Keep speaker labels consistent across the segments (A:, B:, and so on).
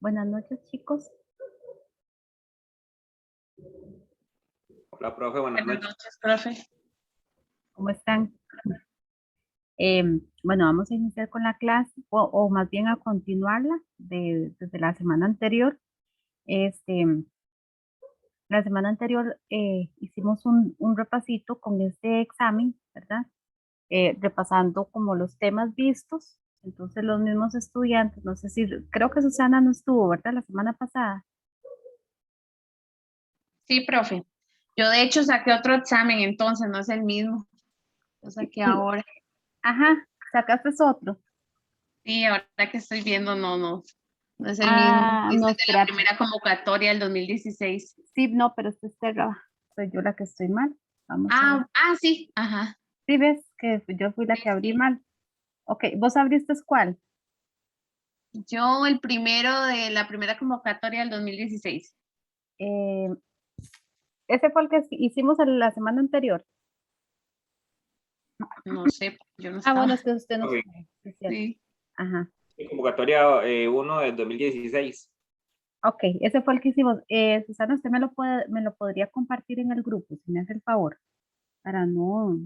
A: Buenas noches, chicos.
B: Hola, profe, buenas noches,
C: profe.
A: ¿Cómo están? Bueno, vamos a iniciar con la clase o más bien a continuarla desde la semana anterior. La semana anterior hicimos un repasito con este examen, ¿verdad? Repasando como los temas vistos. Entonces los mismos estudiantes, no sé si, creo que Susana no estuvo, ¿verdad? La semana pasada.
C: Sí, profe. Yo de hecho saqué otro examen, entonces no es el mismo. Lo saqué
A: Sí.
C: ahora.
A: Ajá, sacaste otro.
C: Sí, ahora que estoy viendo, no es el
A: Ah,
C: mismo.
A: no,
C: Este es de la
A: espérate.
C: primera convocatoria del 2016.
A: Sí, no, pero este es Terra. Soy yo la que estoy mal. Vamos a ver.
C: Sí, ajá.
A: Sí, ves que yo fui la que abrí
C: Sí.
A: mal. Ok, ¿vos abriste cuál?
C: Yo el primero de la primera convocatoria del 2016.
A: Eh, ese fue el que hicimos la semana anterior.
C: No sé, yo no
A: Ah,
C: estaba.
A: bueno, es que usted no
B: Ok.
A: sabe, sí, es cierto.
C: Sí.
A: Ajá.
B: Convocatoria 1 del 2016.
A: Ok, ese fue el que hicimos. Susana, usted me lo podría compartir en el grupo, si me hace el favor, para no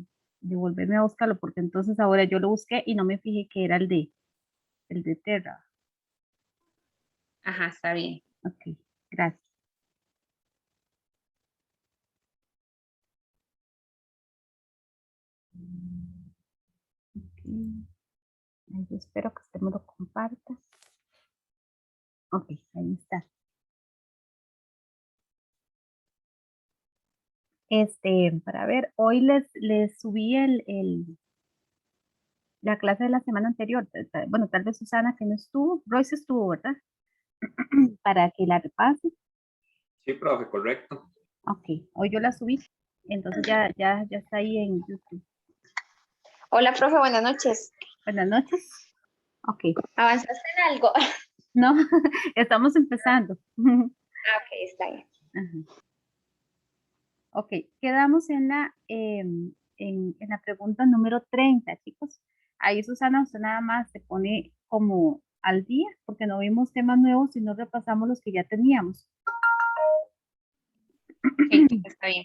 A: devolverme a buscarlo, porque entonces ahora yo lo busqué y no me fijé que era el de Terra.
C: Ajá, está bien.
A: Ok, gracias. Ok. Ay, yo espero que usted me lo comparta. Ok, ahí está. Para ver, hoy les subí la clase de la semana anterior. Bueno, tal vez Susana que no estuvo, Royce estuvo, ¿verdad? Para que la repase.
B: Sí, profe, correcto.
A: Ok, hoy yo la subí. Entonces ya está ahí en YouTube.
D: Hola, profe, buenas noches.
A: Buenas noches. Ok,
D: ¿Avanzaste en algo?
A: no, estamos empezando.
D: Ok, está bien.
A: Ajá. Ok, quedamos en la pregunta número 30, chicos. Ahí, Susana, usted nada más se pone como al día, porque no vimos temas nuevos y no repasamos los que ya teníamos.
C: Ok, está bien.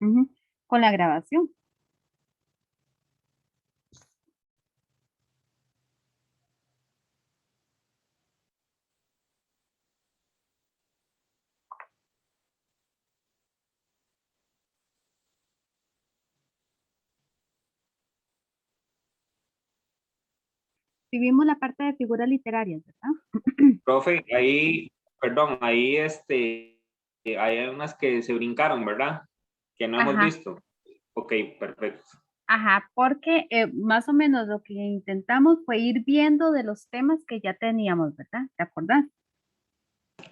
A: Ujú, con la grabación. Si vimos la parte de figuras literarias, ¿verdad?
B: Profe, ahí, perdón, ahí hay unas que se brincaron, ¿verdad? Que no hemos
A: Ajá,
B: visto. Ok, perfecto.
A: ajá, porque más o menos lo que intentamos fue ir viendo de los temas que ya teníamos, ¿verdad? ¿Te acordás?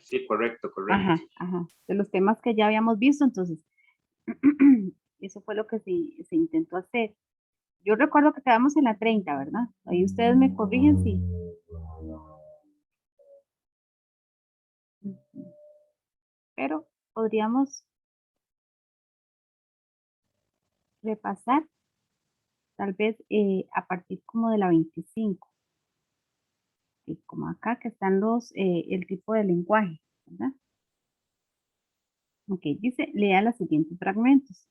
B: Sí, correcto, correcto.
A: Ajá, ajá, de los temas que ya habíamos visto, entonces, eso fue lo que se intentó hacer. Yo recuerdo que quedamos en la 30, ¿verdad? Ahí ustedes me corrigen, sí. Ujú. Pero podríamos repasar tal vez a partir como de la 25, y como acá que están el tipo de lenguaje, ¿verdad? Ok, dice, lea los siguientes fragmentos.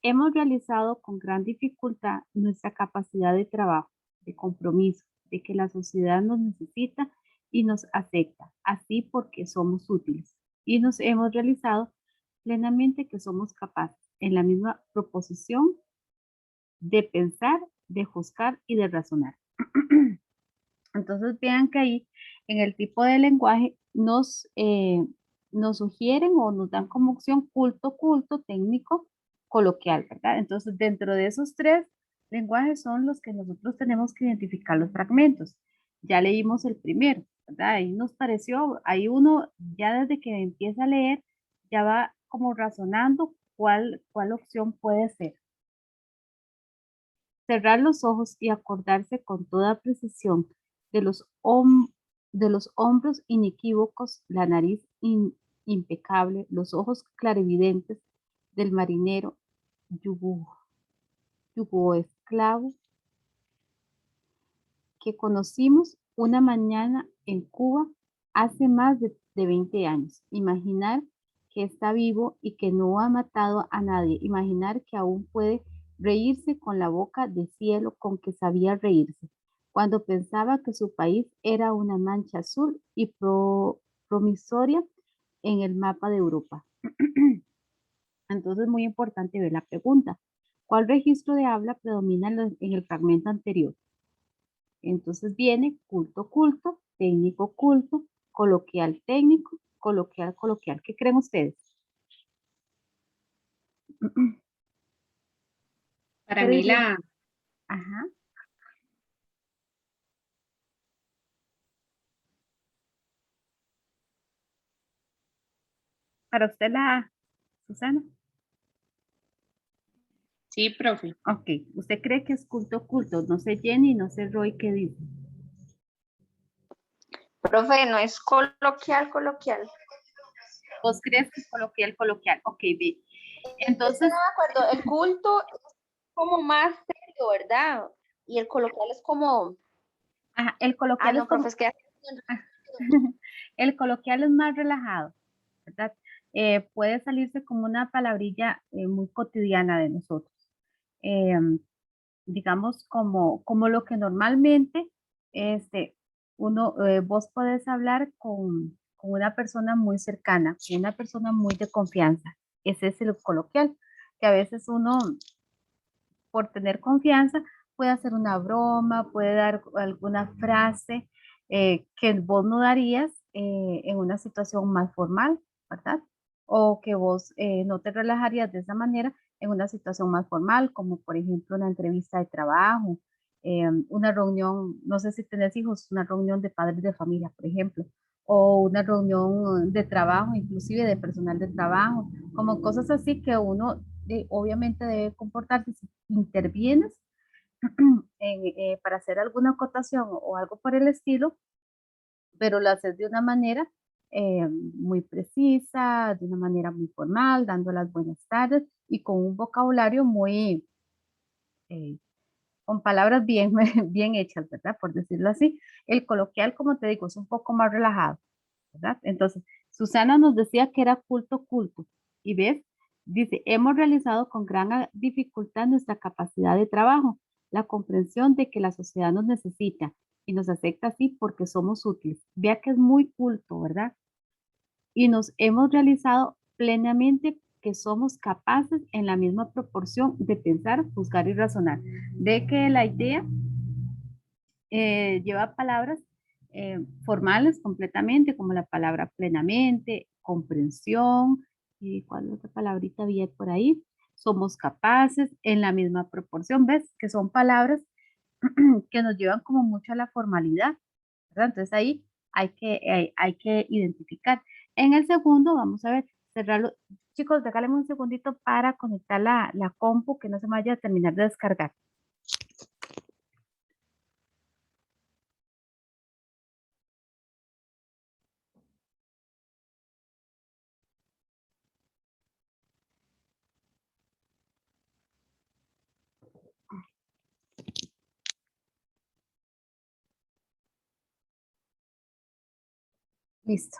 A: Hemos realizado con gran dificultad nuestra capacidad de trabajo, de compromiso, de que la sociedad nos necesita y nos acepta, así porque somos útiles. Y nos hemos realizado plenamente que somos capaces, en la misma proposición, de pensar, de juzgar y de razonar. Entonces vean que ahí en el tipo de lenguaje nos sugieren o nos dan como opción culto, culto, técnico, coloquial, ¿verdad? Entonces dentro de esos tres lenguajes son los que nosotros tenemos que identificar los fragmentos. Ya leímos el primero, ¿verdad? Ahí nos pareció, ahí uno ya desde que empieza a leer ya va como razonando cuál opción puede ser. Cerrar los ojos y acordarse con toda precisión de de los hombros inequívocos, la nariz impecable, los ojos clarividentes del marinero yugo esclavo que conocimos una mañana en Cuba hace más de 20 años. Imaginar que está vivo y que no ha matado a nadie. Imaginar que aún puede reírse con la boca de cielo con que sabía reírse, cuando pensaba que su país era una mancha azul y promisoria en el mapa de Europa. Entonces, muy importante ver la pregunta. ¿Cuál registro de habla predomina en el fragmento anterior? Entonces viene culto, culto, técnico, culto, coloquial, técnico, coloquial, coloquial. ¿Qué creen ustedes?
C: Para
A: ¿Qué
C: mí
A: dirían?
C: la,
A: Ajá. Para usted la A, Susana.
C: sí, profe.
A: Ok. ¿Usted cree que es culto, culto? No sé Jenny, no sé Roy, ¿qué dice?
D: Profe, no es coloquial, coloquial.
A: ¿Vos crees que es coloquial, coloquial? Ok, bien.
D: Es que no
A: Entonces,
D: me acuerdo, el culto es como más serio, ¿verdad? Y el coloquial es como,
A: ajá, el coloquial es
D: no, profe,
A: como,
D: es que
A: el coloquial es más relajado, ¿verdad? Puede salirse como una palabrilla muy cotidiana de nosotros. Em, digamos, como lo que normalmente vos podés hablar con una persona muy cercana, con una persona muy de confianza. Ese es el coloquial, que a veces uno, por tener confianza, puede hacer una broma, puede dar alguna frase que vos no darías en una situación más formal, ¿verdad? O que vos no te relajarías de esa manera en una situación más formal, como por ejemplo una entrevista de trabajo, una reunión, no sé si tenés hijos, una reunión de padres de familia, por ejemplo, o una reunión de trabajo, inclusive de personal de trabajo, como cosas así que uno obviamente debe comportarse si intervienes para hacer alguna acotación o algo por el estilo, pero lo haces de una manera muy precisa, de una manera muy formal, dando las buenas tardes y con un vocabulario muy, eh, con palabras bien, bien hechas, ¿verdad? Por decirlo así. El coloquial, como te digo, es un poco más relajado, ¿verdad? Entonces, Susana nos decía que era culto, culto. Y ves, dice, hemos realizado con gran dificultad nuestra capacidad de trabajo, la comprensión de que la sociedad nos necesita y nos acepta así porque somos útiles. Vea que es muy culto, ¿verdad? Y nos hemos realizado plenamente que somos capaces en la misma proporción de pensar, juzgar y razonar. De que la idea lleva palabras formales completamente, como la palabra plenamente, comprensión, y cuál otra palabrita había por ahí. Somos capaces en la misma proporción, ¿ves? Que son palabras que nos llevan como mucho a la formalidad, ¿verdad? Entonces ahí hay que identificar. En el segundo, vamos a ver, cerrarlo. Chicos, déjame un segundito para conectar la compu, que no se me vaya a terminar de descargar. Listo.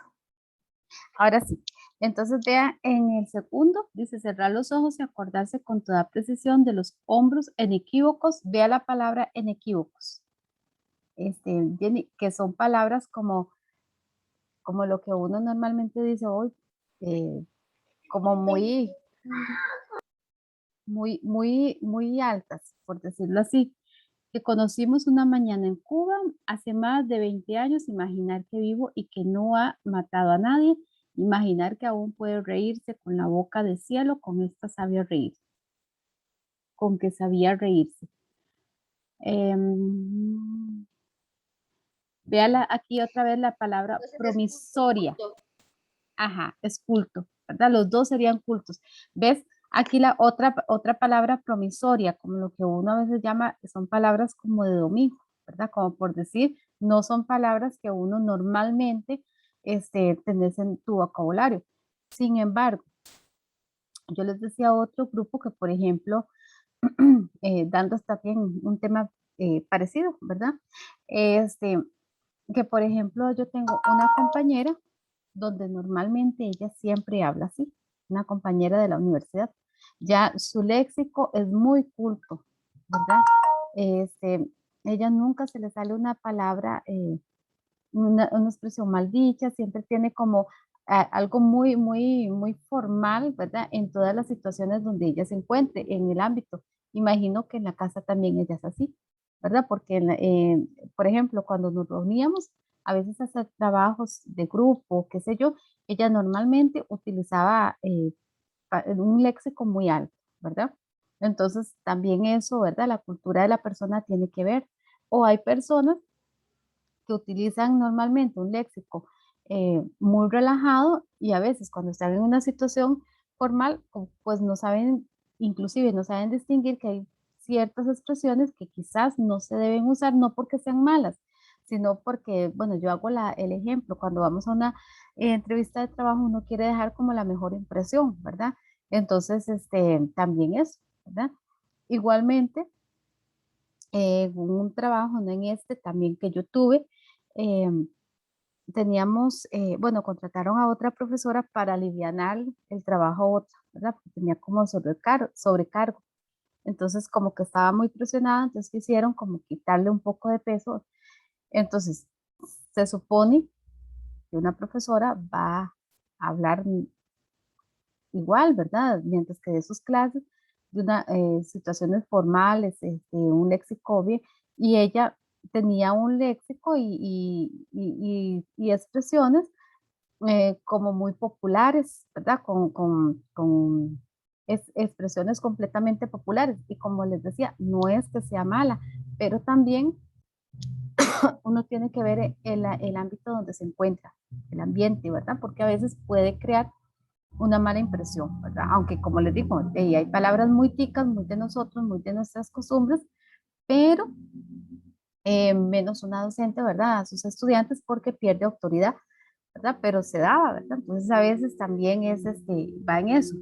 A: Ahora sí. Entonces vea en el segundo, dice cerrar los ojos y acordarse con toda precisión de los hombros inequívocos. Vea la palabra inequívocos. Que son palabras como lo que uno normalmente dice hoy, como muy altas, por decirlo así. Que conocimos una mañana en Cuba hace más de 20 años, imaginar que vivo y que no ha matado a nadie, imaginar que aún puede reírse con la boca de cielo, con esta sabia reír, con que sabía reírse. Véala aquí otra vez la palabra
D: Entonces,
A: promisoria.
D: culto.
A: Ajá, es culto, ¿verdad? Los dos serían cultos. ¿Ves? Aquí la otra palabra promisoria, como lo que uno a veces llama, son palabras como de domingo, ¿verdad? Como por decir, no son palabras que uno normalmente tenés en tu vocabulario. Sin embargo, yo les decía a otro grupo que, por ejemplo, dando también un tema parecido, ¿verdad? Que, por ejemplo, yo tengo una compañera donde normalmente ella siempre habla así, una compañera de la universidad. Ya su léxico es muy culto, ¿verdad? Este, ella nunca se le sale una palabra, una expresión mal dicha, siempre tiene como algo muy formal, ¿verdad? En todas las situaciones donde ella se encuentre, en el ámbito. Imagino que en la casa también ella es así, ¿verdad? Porque, por ejemplo, cuando nos reuníamos, a veces hacer trabajos de grupo, qué sé yo, ella normalmente utilizaba un léxico muy alto, ¿verdad? Entonces, también eso, ¿verdad? La cultura de la persona tiene que ver. O hay personas que utilizan normalmente un léxico muy relajado y a veces cuando están en una situación formal, pues no saben, inclusive no saben distinguir que hay ciertas expresiones que quizás no se deben usar, no porque sean malas, sino porque, bueno, yo hago el ejemplo, cuando vamos a una entrevista de trabajo uno quiere dejar como la mejor impresión, ¿verdad? Entonces, también eso, ¿verdad? Igualmente, un trabajo, no en también que yo tuve, teníamos, bueno, contrataron a otra profesora para alivianar el trabajo a otra, ¿verdad? Porque tenía como sobrecargo. Entonces, como que estaba muy presionada, entonces quisieron como quitarle un poco de peso. Entonces, se supone que una profesora va a hablar igual, ¿verdad? Mientras que de sus clases, de una, situaciones formales, un léxico bien, y ella tenía un léxico y expresiones como muy populares, ¿verdad? Con expresiones completamente populares. Y como les decía, no es que sea mala, pero también uno tiene que ver el ámbito donde se encuentra, el ambiente, ¿verdad? Porque a veces puede crear una mala impresión, ¿verdad? Aunque como les digo, hay palabras muy ticas, muy de nosotros, muy de nuestras costumbres, pero menos una docente, ¿verdad? A sus estudiantes porque pierde autoridad, ¿verdad? Pero se daba, ¿verdad? Entonces a veces también va en eso.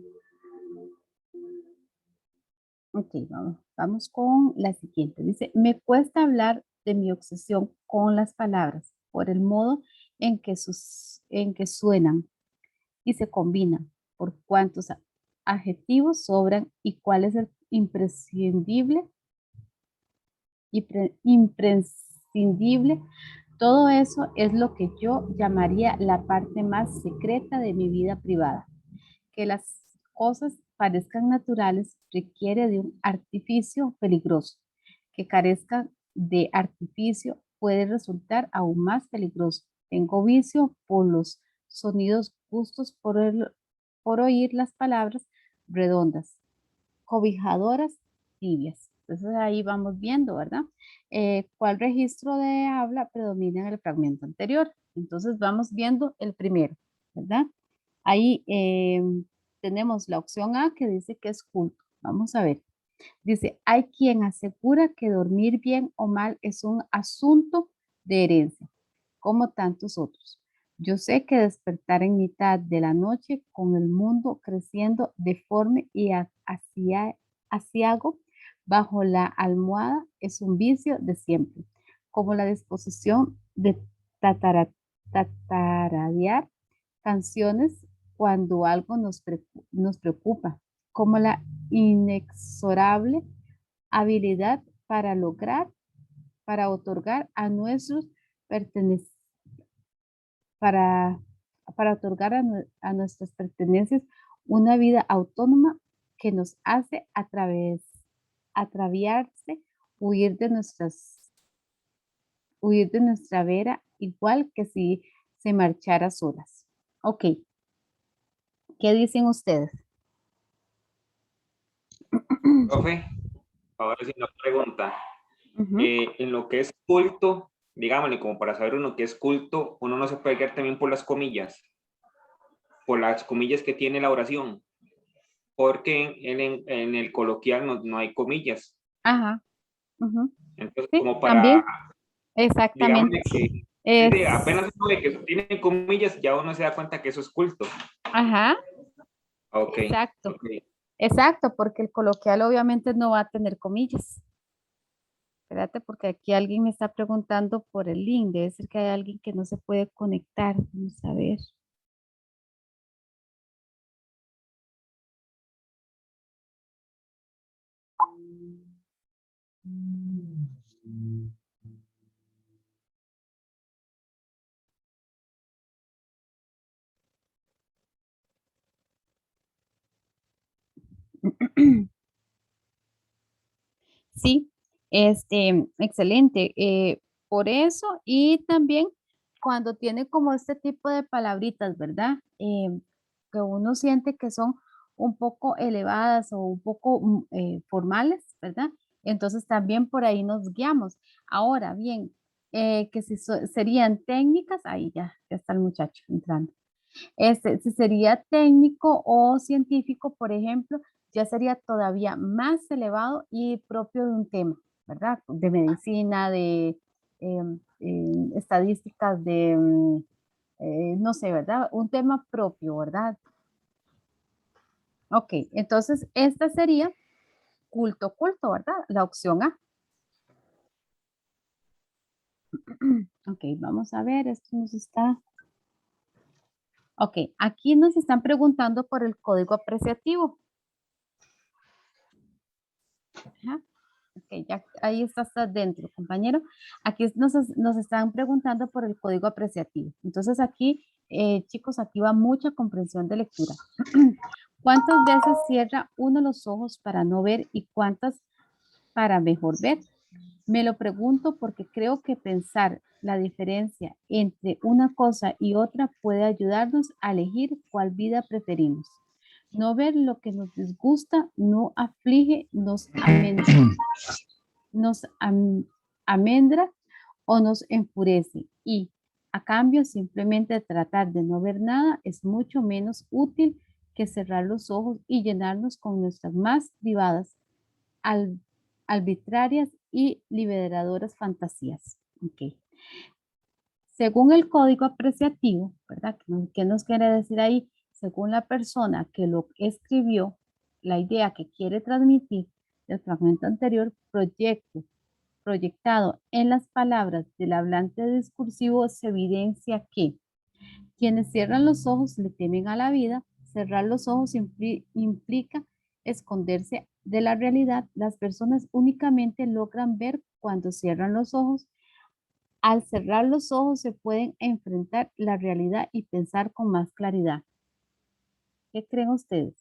A: Ok, vamos con la siguiente. Dice, me cuesta hablar de mi obsesión con las palabras por el modo en que suenan y se combinan. por cuántos adjetivos sobran y cuál es el imprescindible. Todo eso es lo que yo llamaría la parte más secreta de mi vida privada. Que las cosas parezcan naturales requiere de un artificio peligroso. Que carezcan de artificio puede resultar aún más peligroso. Tengo vicio por los sonidos, gustos por oír las palabras redondas, cobijadoras, tibias. Entonces ahí vamos viendo, ¿verdad? ¿Cuál registro de habla predomina en el fragmento anterior? Entonces vamos viendo el primero, ¿verdad? Ahí tenemos la opción A que dice que es culto. Vamos a ver. Dice, hay quien asegura que dormir bien o mal es un asunto de herencia, como tantos otros. Yo sé que despertar en mitad de la noche con el mundo creciendo deforme y aciago bajo la almohada es un vicio de siempre, como la disposición de tataradear canciones cuando algo nos preocupa, como la inexorable habilidad para otorgar a nuestros pertenecientes, para, para otorgar a nuestras pertenencias una vida autónoma que nos hace atraviarse, huir de nuestra vera, igual que si se marchara solas. Ok, ¿qué dicen ustedes?
B: Profe, ahora sí una pregunta.
A: Ujú.
B: En lo que es culto, digámosle, como para saber uno que es culto, uno no se puede guiar también por las comillas que tiene la oración, porque en el coloquial no hay comillas.
A: Ajá. Ujú.
B: Entonces,
A: Sí,
B: como para,
A: también, exactamente.
B: digámosle que
A: Es,
B: apenas uno ve que tiene comillas, ya uno se da cuenta que eso es culto.
A: ajá,
B: Ok,
A: exacto,
B: ok.
A: exacto, porque el coloquial obviamente no va a tener comillas. Espérate, porque aquí alguien me está preguntando por el link. Debe ser que hay alguien que no se puede conectar. Vamos a ver. Sí, excelente. Por eso y también cuando tiene como este tipo de palabritas, ¿verdad? Que uno siente que son un poco elevadas o un poco formales, ¿verdad? Entonces también por ahí nos guiamos. Ahora bien, que si serían técnicas, ahí ya está el muchacho entrando. Si sería técnico o científico, por ejemplo, ya sería todavía más elevado y propio de un tema, ¿verdad? De medicina, de estadísticas, no sé, ¿verdad? Un tema propio, ¿verdad? Ok, entonces esta sería culto, culto, ¿verdad? La opción A. Ok, vamos a ver, esto nos está... Ok, aquí nos están preguntando por el código apreciativo. Ajá. Ok, ya ahí estás dentro, compañero. Aquí nos están preguntando por el código apreciativo. Entonces aquí, chicos, aquí va mucha comprensión de lectura. ¿Cuántas veces cierra uno los ojos para no ver y cuántas para mejor ver? Me lo pregunto porque creo que pensar la diferencia entre una cosa y otra puede ayudarnos a elegir cuál vida preferimos. No ver lo que nos disgusta, no aflige, nos amendra o nos enfurece y a cambio simplemente tratar de no ver nada es mucho menos útil que cerrar los ojos y llenarnos con nuestras más privadas, al, arbitrarias y liberadoras fantasías. Okay. Según el código apreciativo, ¿verdad? ¿Qué nos quiere decir ahí? Según la persona que lo escribió, la idea que quiere transmitir del fragmento anterior, proyectado en las palabras del hablante discursivo, se evidencia que quienes cierran los ojos le temen a la vida, cerrar los ojos implica esconderse de la realidad. Las personas únicamente logran ver cuando cierran los ojos. Al cerrar los ojos se pueden enfrentar la realidad y pensar con más claridad. ¿Qué creen ustedes?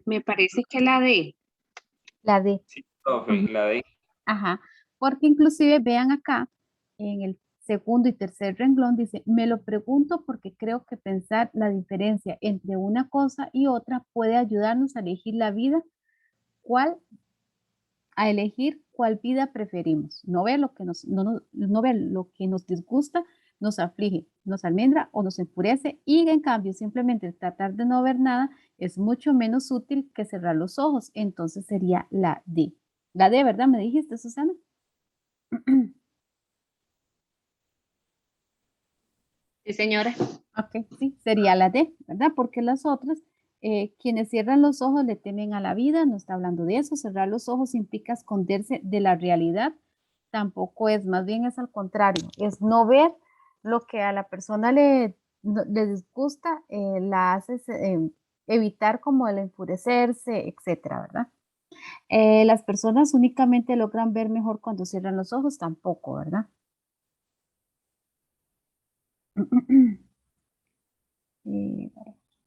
C: Me parece que la D.
A: La D.
B: Sí, profe,
A: Ujú.
B: la de
A: Ajá, porque inclusive vean acá, en el segundo y tercer renglón dice, me lo pregunto porque creo que pensar la diferencia entre una cosa y otra puede ayudarnos a elegir la vida, cuál, a elegir cuál vida preferimos. No ver lo que nos, no ver lo que nos disgusta, nos aflige, nos almendra o nos enfurece, y en cambio simplemente tratar de no ver nada es mucho menos útil que cerrar los ojos. Entonces sería la D. La D, ¿verdad? ¿Me dijiste, Susana?
C: Sí, señora.
A: Ok, sí, sería la D, ¿verdad? Porque las otras, quienes cierran los ojos le temen a la vida, no está hablando de eso. Cerrar los ojos implica esconderse de la realidad, tampoco es, más bien es al contrario, es no ver lo que a la persona le disgusta, la hace evitar como el enfurecerse, etcétera, ¿verdad? Las personas únicamente logran ver mejor cuando cierran los ojos, tampoco, ¿verdad? Eh,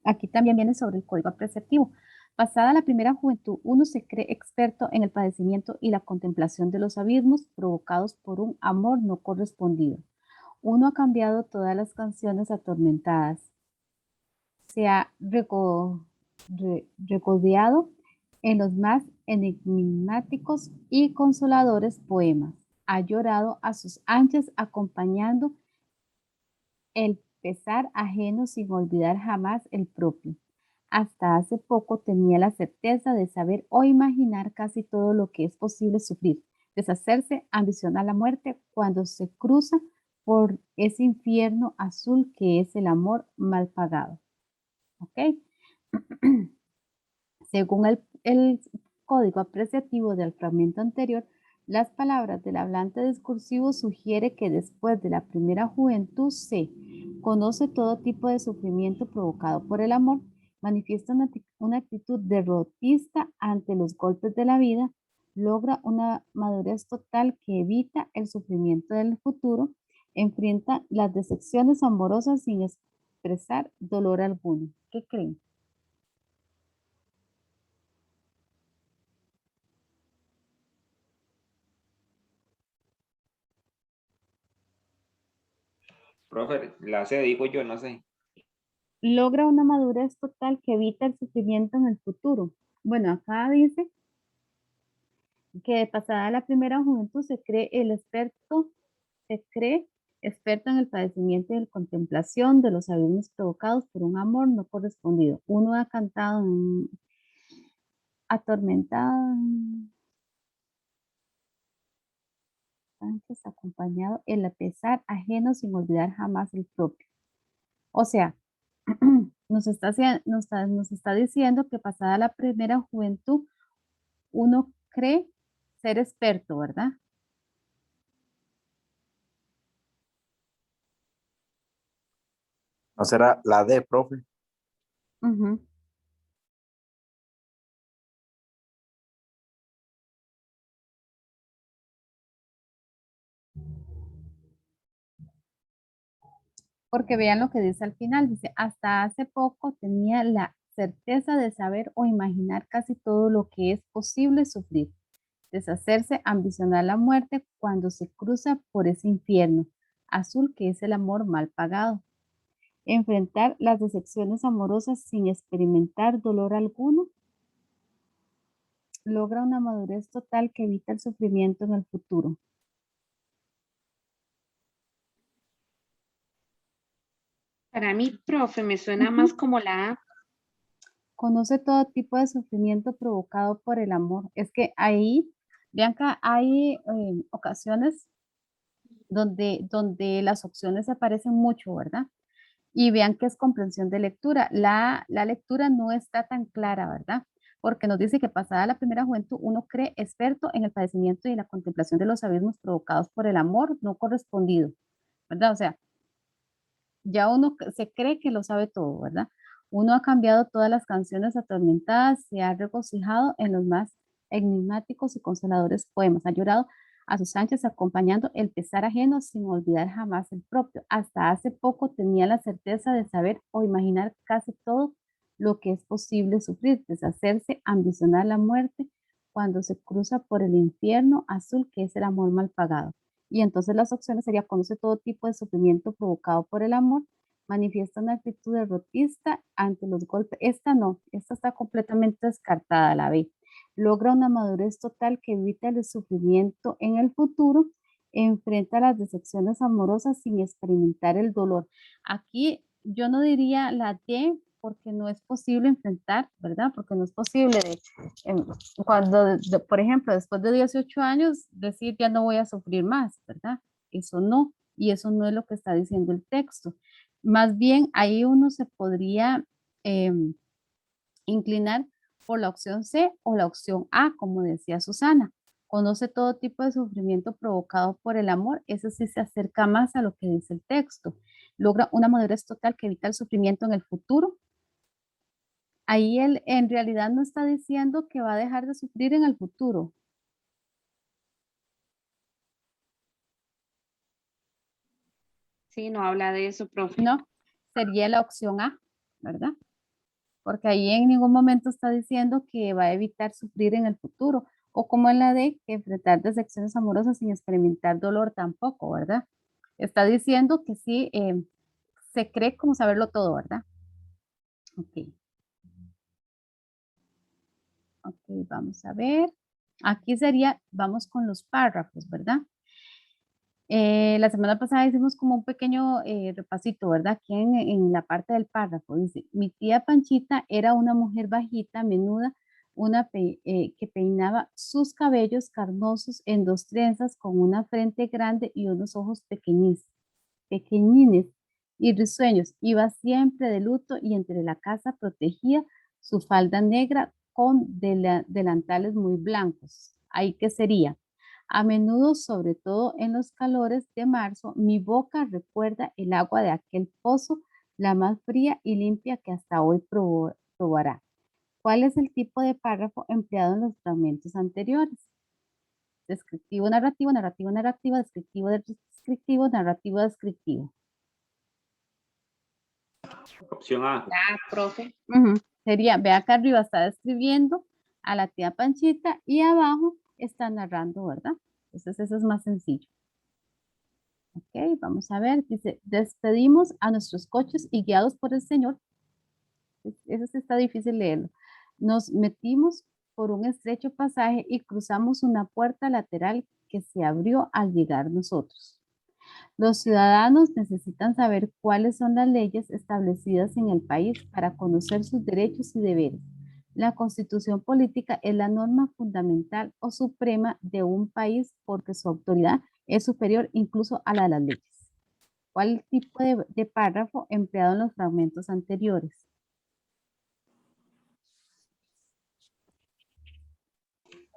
A: Aquí también viene sobre el código apreciativo. Pasada la primera juventud, uno se cree experto en el padecimiento y la contemplación de los abismos provocados por un amor no correspondido. Uno ha cambiado todas las canciones atormentadas. Se ha regodeado en los más enigmáticos y consoladores poemas. Ha llorado a sus anchas acompañando el pesar ajeno sin olvidar jamás el propio. Hasta hace poco tenía la certeza de saber o imaginar casi todo lo que es posible sufrir, deshacerse, ambicionar la muerte cuando se cruza por ese infierno azul que es el amor mal pagado. ¿Ok? Según el código apreciativo del fragmento anterior, las palabras del hablante discursivo sugiere que después de la primera juventud se conoce todo tipo de sufrimiento provocado por el amor, manifiesta una actitud derrotista ante los golpes de la vida, logra una madurez total que evita el sufrimiento del futuro, enfrenta las decepciones amorosas sin expresar dolor alguno. ¿Qué creen?
B: profe, la C digo yo, no sé.
A: Logra una madurez total que evita el sufrimiento en el futuro. Bueno, acá dice que pasada la primera juventud se cree experto en el padecimiento y la contemplación de los abismos provocados por un amor no correspondido. Uno ha cantado atormentado, antes acompañado el pesar ajeno sin olvidar jamás el propio. O sea, nos está diciendo que pasada la primera juventud, uno cree ser experto, ¿verdad?
E: ¿No será la D, profe?
A: Ujú. Porque vean lo que dice al final, dice, hasta hace poco tenía la certeza de saber o imaginar casi todo lo que es posible sufrir, deshacerse, ambicionar la muerte cuando se cruza por ese infierno azul que es el amor mal pagado, enfrentar las decepciones amorosas sin experimentar dolor alguno, logra una madurez total que evita el sufrimiento en el futuro.
C: Para mí, profe, me suena
A: Ujú.
C: más como la A.
A: Conoce todo tipo de sufrimiento provocado por el amor. Es que ahí, Bianca, hay ocasiones donde las opciones se parecen mucho, ¿verdad? Y vean que es comprensión de lectura. La lectura no está tan clara, ¿verdad? Porque nos dice que pasada la primera juventud, uno cree experto en el padecimiento y la contemplación de los abismos provocados por el amor no correspondido, ¿verdad? O sea, ya uno se cree que lo sabe todo, ¿verdad? Uno ha cambiado todas las canciones atormentadas, se ha regocijado en los más enigmáticos y consoladores poemas, ha llorado a sus anchas acompañando el pesar ajeno sin olvidar jamás el propio. Hasta hace poco tenía la certeza de saber o imaginar casi todo lo que es posible sufrir, deshacerse, ambicionar la muerte cuando se cruza por el infierno azul que es el amor mal pagado. Y entonces las opciones serían: conoce todo tipo de sufrimiento provocado por el amor, manifiesta una actitud derrotista ante los golpes. Esta no, esta está completamente descartada, la B. Logra una madurez total que evita el sufrimiento en el futuro, enfrenta las decepciones amorosas sin experimentar el dolor. Aquí yo no diría la D porque no es posible enfrentar, ¿verdad? Porque no es posible em, por ejemplo, después de 18 años, decir ya no voy a sufrir más, ¿verdad? Eso no, y eso no es lo que está diciendo el texto. Más bien, ahí uno se podría inclinar por la opción C o la opción A, como decía Susana. Conoce todo tipo de sufrimiento provocado por el amor, eso sí se acerca más a lo que dice el texto. Logra una madurez total que evita el sufrimiento en el futuro. Ahí él en realidad no está diciendo que va a dejar de sufrir en el futuro,
C: Sí, no habla de eso, profe.
A: ¿no? Sería la opción A, ¿verdad? Porque ahí en ningún momento está diciendo que va a evitar sufrir en el futuro, o como en la D, que enfrentar decepciones amorosas sin experimentar dolor tampoco, ¿verdad? Está diciendo que sí, se cree como saberlo todo, ¿verdad? Ok, ok, vamos a ver. Aquí sería, vamos con los párrafos, ¿verdad? La semana pasada hicimos como un pequeño repasito, ¿verdad? Aquí en la parte del párrafo dice: mi tía Panchita era una mujer bajita, menuda, que peinaba sus cabellos carnosos en dos trenzas, con una frente grande y unos ojos pequeñines y risueños. Iba siempre de luto y entre la casa protegía su falda negra con delantales muy blancos. ¿Ahí qué sería? A menudo, sobre todo en los calores de marzo, mi boca recuerda el agua de aquel pozo, la más fría y limpia que hasta hoy probará. ¿Cuál es el tipo de párrafo empleado en los fragmentos anteriores? Descriptivo, narrativo, narrativo, narrativo, descriptivo, descriptivo, narrativo, descriptivo.
B: Opción A.
C: La A, profe.
A: Sería, ve acá arriba está describiendo a la tía Panchita y abajo está narrando, ¿verdad? Entonces eso es más sencillo. Ok, vamos a ver, dice: despedimos a nuestros coches y guiados por el Señor. Eso sí está difícil leerlo. Nos metimos por un estrecho pasaje y cruzamos una puerta lateral que se abrió al llegar nosotros. Los ciudadanos necesitan saber cuáles son las leyes establecidas en el país para conocer sus derechos y deberes. La constitución política es la norma fundamental o suprema de un país porque su autoridad es superior incluso a la de las leyes. ¿Cuál tipo de párrafo empleado en los fragmentos anteriores?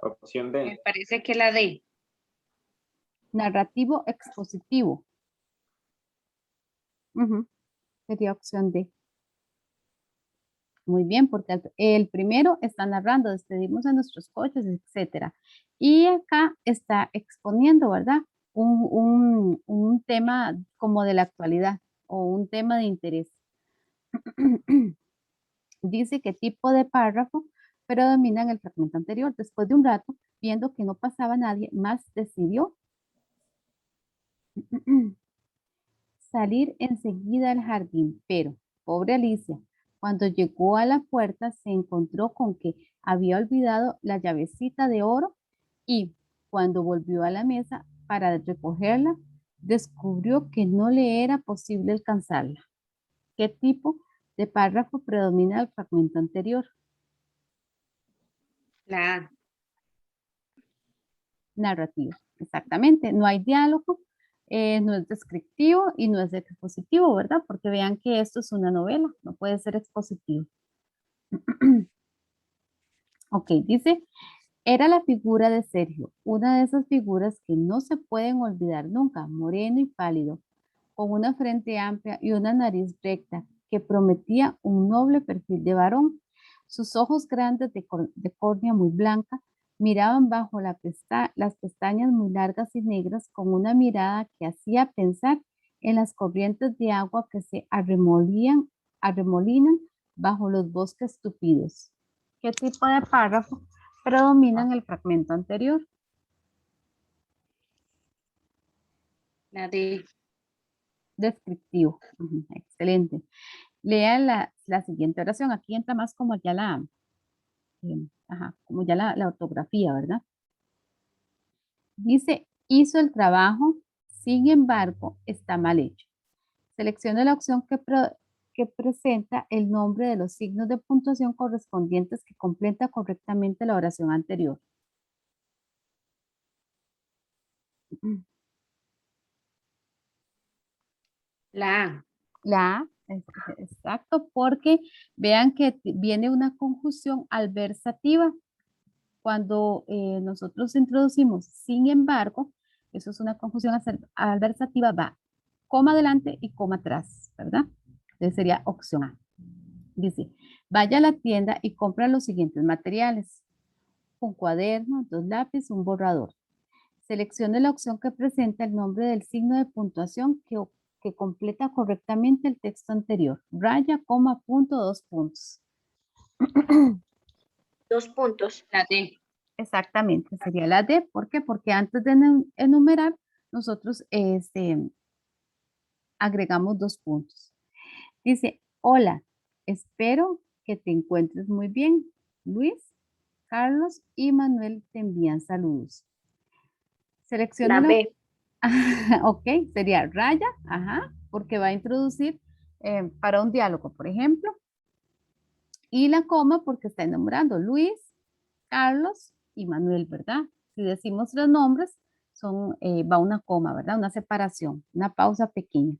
B: Opción
C: Me
B: D.
C: parece que la D.
A: Narrativo expositivo. Sería opción D. Muy bien, porque el primero está narrando, despedimos a nuestros coches, etcétera. Y acá está exponiendo, ¿verdad? Un tema como de la actualidad o un tema de interés. Dice qué tipo de párrafo predomina en el fragmento anterior. Después de un rato, viendo que no pasaba nadie más, decidió salir enseguida al jardín, pero, pobre Alicia, cuando llegó a la puerta se encontró con que había olvidado la llavecita de oro y, cuando volvió a la mesa para recogerla, descubrió que no le era posible alcanzarla. ¿Qué tipo de párrafo predomina el fragmento anterior?
C: La A.
A: Narrativo, exactamente. No hay diálogo, no es descriptivo y no es expositivo, ¿verdad? Porque vean que esto es una novela, no puede ser expositivo. Ok, dice, era la figura de Sergio, una de esas figuras que no se pueden olvidar nunca, moreno y pálido, con una frente amplia y una nariz recta, que prometía un noble perfil de varón. Sus ojos grandes de córnea muy blanca miraban bajo las pestañas muy largas y negras con una mirada que hacía pensar en las corrientes de agua que se arremolinan bajo los bosques tupidos. ¿Qué tipo de párrafo predomina en el fragmento anterior?
C: La D.
A: Descriptivo. Ujú, excelente. Lea la siguiente oración. Aquí entra más como ya como ya la ortografía, ¿verdad? Dice, hizo el trabajo, sin embargo, está mal hecho. Seleccione la opción que presenta el nombre de los signos de puntuación correspondientes que completa correctamente la oración anterior.
C: La A.
A: La A, exacto, porque vean que viene una conjunción adversativa. Cuando nosotros introducimos, sin embargo, eso es una conjunción adversativa, va coma adelante y coma atrás, ¿verdad? Entonces sería opción A. Dice, vaya a la tienda y compra los siguientes materiales. Un cuaderno, 2 lápices, un borrador. Seleccione la opción que presenta el nombre del signo de puntuación que completa correctamente el texto anterior. Raya, coma, punto, 2 puntos.
D: 2 puntos.
C: La D.
A: Exactamente, sería la D. ¿Por qué? Porque antes de enumerar, nosotros agregamos 2 puntos. Dice, hola, espero que te encuentres muy bien. Luis, Carlos y Manuel te envían saludos. Selecciona
D: La B.
A: ok, sería raya, porque va a introducir para un diálogo, por ejemplo, y la coma porque está enumerando Luis, Carlos y Manuel, ¿verdad? Si decimos los nombres, va una coma, ¿verdad? Una separación, una pausa pequeña.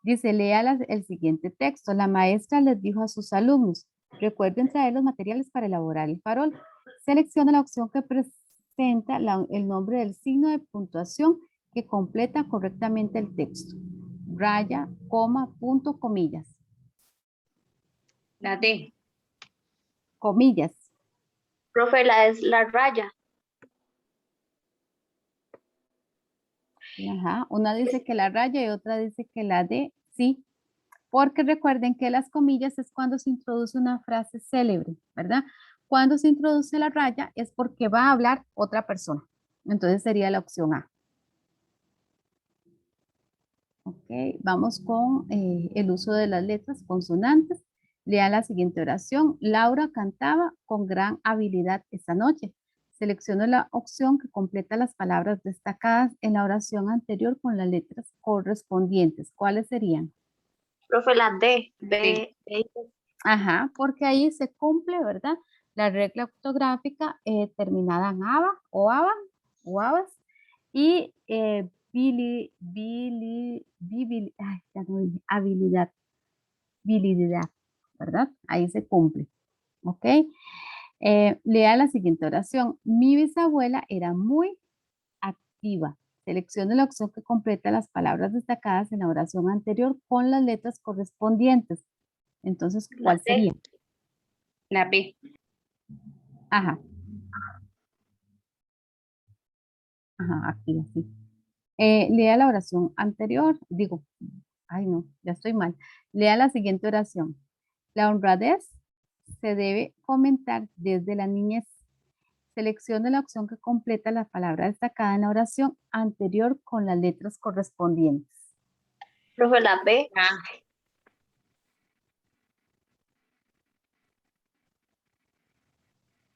A: Dice, lea el siguiente texto. La maestra les dijo a sus alumnos, recuerden traer los materiales para elaborar el farol. Selecciona la opción que presenta el nombre del signo de puntuación que completa correctamente el texto. Raya, coma, punto, comillas.
C: La D.
A: Comillas.
D: Profe, es la raya.
A: Una dice que la raya y otra dice que la D, sí. Porque recuerden que las comillas es cuando se introduce una frase célebre, ¿verdad? Cuando se introduce la raya es porque va a hablar otra persona. Entonces sería la opción A. Ok, vamos con el uso de las letras consonantes. Lea la siguiente oración. Laura cantaba con gran habilidad esta noche. Seleccione la opción que completa las palabras destacadas en la oración anterior con las letras correspondientes. ¿Cuáles serían?
D: Profe, la D.
C: D.
D: B.
A: Porque ahí se cumple, ¿verdad? La regla ortográfica terminada en aba o aba o abas y ya no dije, habilidad, ¿verdad? Ahí se cumple, ¿ok? Lea la siguiente oración. Mi bisabuela era muy activa. Seleccione la opción que completa las palabras destacadas en la oración anterior con las letras correspondientes. Entonces, ¿cuál
D: La D.
A: sería?
C: La B.
A: Ajá, activa, sí. Lea la oración anterior, ay no, ya estoy mal. Lea la siguiente oración. La honradez se debe fomentar desde la niñez. Seleccione la opción que completa la palabra destacada en la oración anterior con las letras correspondientes.
D: Profe, la B.
C: A.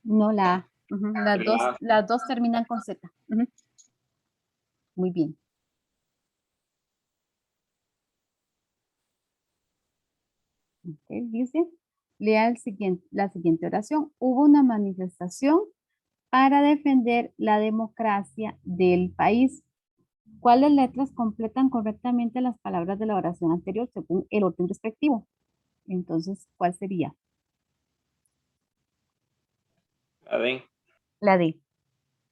A: No la A.
B: La A.
A: Las dos terminan con Z. Muy bien. Ok, dice, lea la siguiente oración. Hubo una manifestación para defender la democracia del país. ¿Cuáles letras completan correctamente las palabras de la oración anterior según el orden respectivo? Entonces, ¿cuál sería?
B: La D.
A: La D.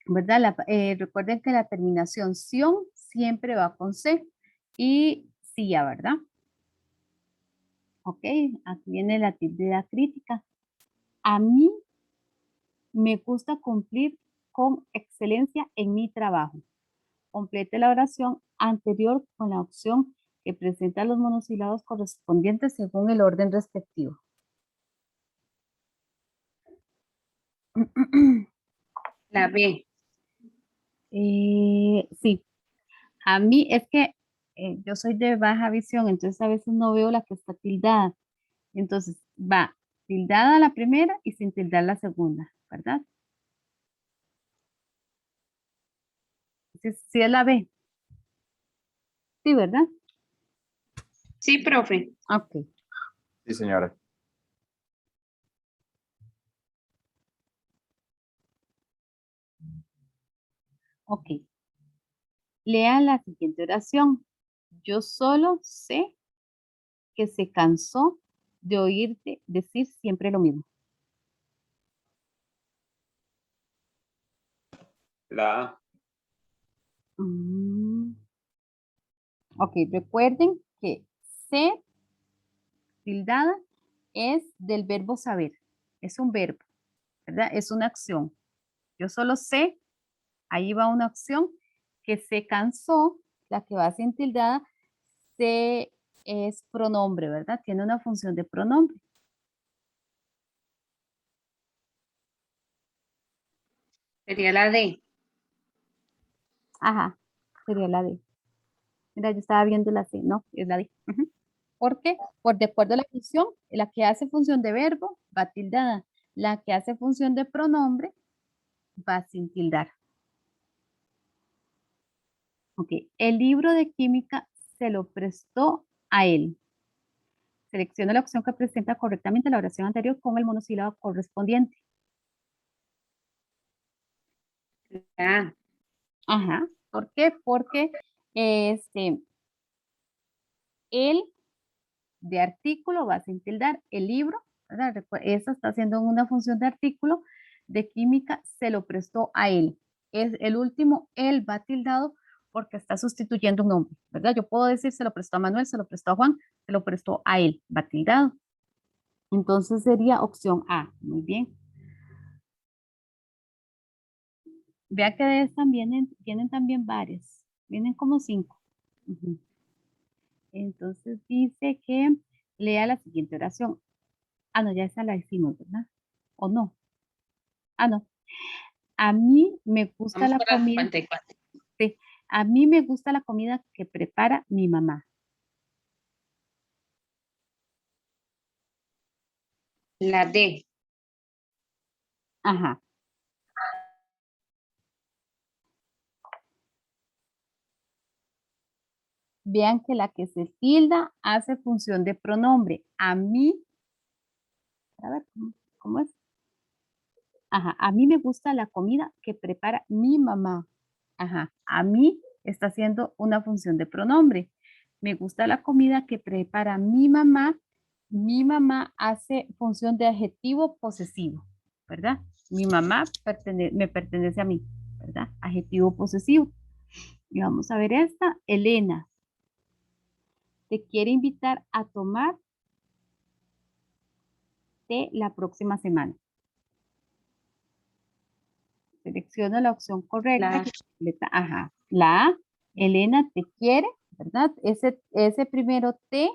A: ¿Verdad? Recuerden que la terminación ción siempre va con C y cia, ¿verdad? Ok, aquí viene la tilde crítica. A mí me gusta cumplir con excelencia en mi trabajo. Complete la oración anterior con la opción que presenta los monosílabos correspondientes según el orden respectivo.
C: La B.
A: Sí, a mí es que yo soy de baja visión, entonces a veces no veo la que está tildada. Entonces va tildada la primera y sin tildar la segunda, ¿verdad? Sí es la B. Sí, ¿verdad?
C: Sí, profe.
A: Ok.
E: Sí, señora.
A: Ok. Lea la siguiente oración. Yo solo sé que se cansó de oírte decir siempre lo mismo.
B: La A.
A: Ok, recuerden que sé tildada es del verbo saber. Es un verbo, ¿verdad? Es una acción. Yo solo sé, ahí va una acción, que se cansó, la que va sin tildada, se es pronombre, ¿verdad? Tiene una función de pronombre.
C: Sería la D.
A: Ajá, sería la D. Mira, yo estaba viendo la C, no, es la D. ¿Por qué? Por de acuerdo a la función, la que hace función de verbo va tildada, la que hace función de pronombre va sin tildar. Ok, el libro de química se lo prestó a él. Selecciona la opción que presenta correctamente la oración anterior con el monosílabo correspondiente.
C: La A.
A: Ajá, ¿por qué? Porque el de artículo va sin tildar, el libro, ¿verdad? Esa está haciendo una función de artículo de química, se lo prestó a él. Es el último, él va tildado porque está sustituyendo un nombre, ¿verdad? Yo puedo decir se lo prestó a Manuel, se lo prestó a Juan, se lo prestó a él, va tildado. Entonces sería opción A. Muy bien. Vea que de estas vienen también varias. Vienen como 5. Entonces dice que lea la siguiente oración. Ah, no, ya esa la hicimos, ¿verdad? ¿O no? Ah, no. A mí me gusta
C: Vamos
A: la
C: por la
A: comida.
C: 54.
A: Sí, a mí me gusta la comida que prepara mi mamá.
C: La D.
A: Ajá. Vean que la que se tilda hace función de pronombre. A mí, a ver, ¿cómo es? Ajá, a mí me gusta la comida que prepara mi mamá. Ajá, a mí está haciendo una función de pronombre. Me gusta la comida que prepara mi mamá. Mi mamá hace función de adjetivo posesivo, ¿verdad? Mi mamá me pertenece a mí, ¿verdad? Adjetivo posesivo. Y vamos a ver esta. Elena te quiere invitar a tomar té la próxima semana. Selecciona la opción correcta
C: La
A: que completa. Ajá. La A, Elena te quiere, ¿verdad? Ese primero T